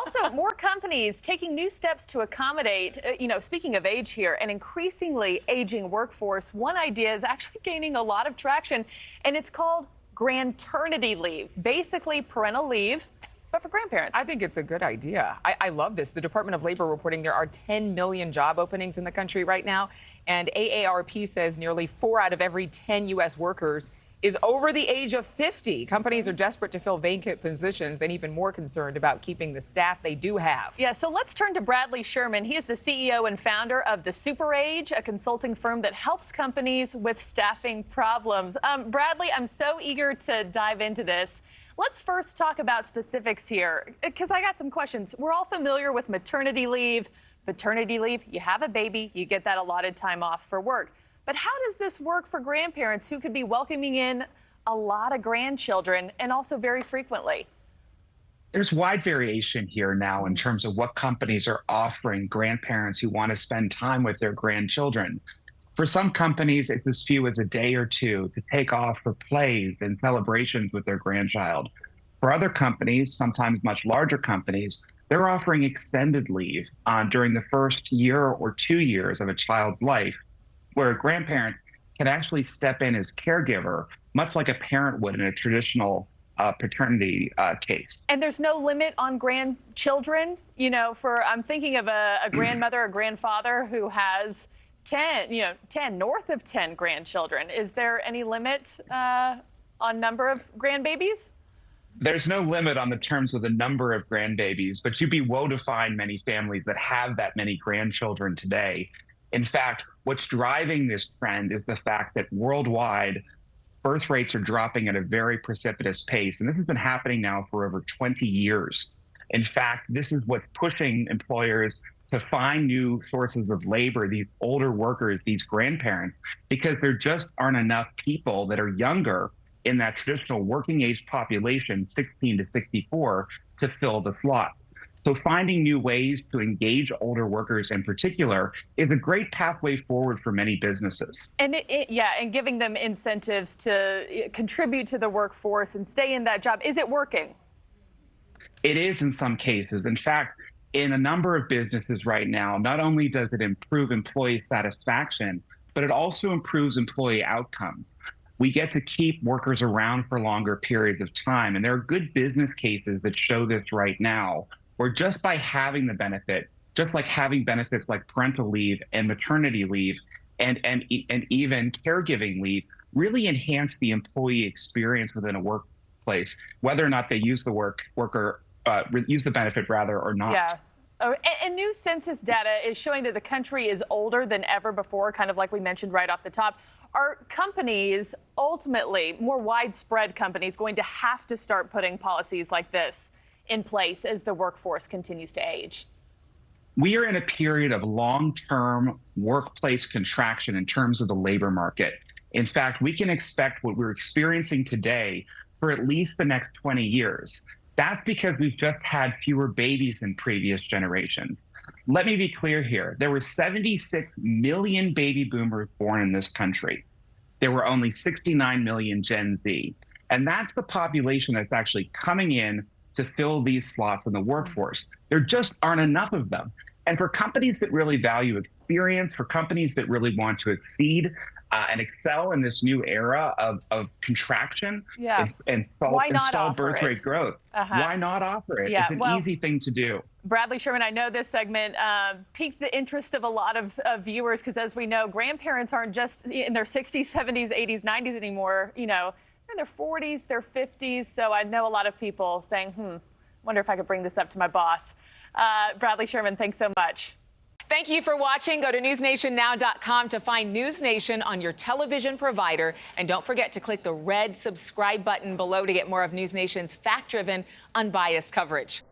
Also, more companies taking new steps to accommodate, speaking of age here, an increasingly aging workforce. One idea is actually gaining a lot of traction, and it's called Grandternity leave, basically parental leave, but for grandparents. I think it's a good idea. I love this. The Department of Labor reporting there are 10 million job openings in the country right now, and AARP says nearly 4 out of every 10 U.S. workers is over the age of 50. Companies are desperate to fill vacant positions and even more concerned about keeping the staff they do have. Yeah, so let's turn to Bradley Schurman. He is the CEO and founder of the Super Age, a consulting firm that helps companies with staffing problems. Bradley, I'm so eager to dive into this. Let's first talk about specifics here, because I got some questions. We're all familiar with maternity leave, paternity leave. You have a baby, you get that allotted time off for work. But how does this work for grandparents who could be welcoming in a lot of grandchildren and also very frequently? There's wide variation here now in terms of what companies are offering grandparents who want to spend time with their grandchildren. For some companies, it's as few as a day or two to take off for plays and celebrations with their grandchild. For other companies, sometimes much larger companies, they're offering extended leave during the first year or 2 years of a child's life, where a grandparent can actually step in as caregiver, much like a parent would in a traditional paternity case. And there's no limit on grandchildren? I'm thinking of a grandmother or grandfather who has 10 north of 10 grandchildren. Is there any limit on number of grandbabies? There's no limit on the terms of the number of grandbabies, but you'd be woe to find many families that have that many grandchildren today. In fact, what's driving this trend is the fact that worldwide birth rates are dropping at a very precipitous pace. And this has been happening now for over 20 years. In fact, this is what's pushing employers to find new sources of labor, these older workers, these grandparents, because there just aren't enough people that are younger in that traditional working age population, 16 to 64, to fill the slot. So finding new ways to engage older workers in particular is a great pathway forward for many businesses. And and giving them incentives to contribute to the workforce and stay in that job. Is it working? It is in some cases. In fact, in a number of businesses right now, not only does it improve employee satisfaction, but it also improves employee outcomes. We get to keep workers around for longer periods of time. And there are good business cases that show this right now, where just by having the benefit, just like having benefits like parental leave and maternity leave and even caregiving leave, really enhance the employee experience within a workplace, whether or not they use use the benefit rather or not. Yeah. Oh, and new census data is showing that the country is older than ever before, kind of like we mentioned right off the top. Are companies, ultimately, more widespread companies, going to have to start putting policies like this in place as the workforce continues to age? We are in a period of long-term workplace contraction in terms of the labor market. In fact, we can expect what we're experiencing today for at least the next 20 years. That's because we've just had fewer babies than previous generations. Let me be clear here. There were 76 million baby boomers born in this country. There were only 69 million Gen Z. And that's the population that's actually coming in to fill these slots in the workforce. There just aren't enough of them. And for companies that really value experience, for companies that really want to exceed and excel in this new era of contraction and stall birth rate growth, why not offer it? Yeah, it's an easy thing to do. Bradley Schurman, I know this segment piqued the interest of a lot of viewers because, as we know, grandparents aren't just in their 60s, 70s, 80s, 90s anymore. In their 40s, their 50s. So I know a lot of people saying, wonder if I could bring this up to my boss. Bradley Schurman, thanks so much. Thank you for watching. Go to newsnationnow.com to find NewsNation on your television provider. And don't forget to click the red subscribe button below to get more of NewsNation's fact-driven, unbiased coverage.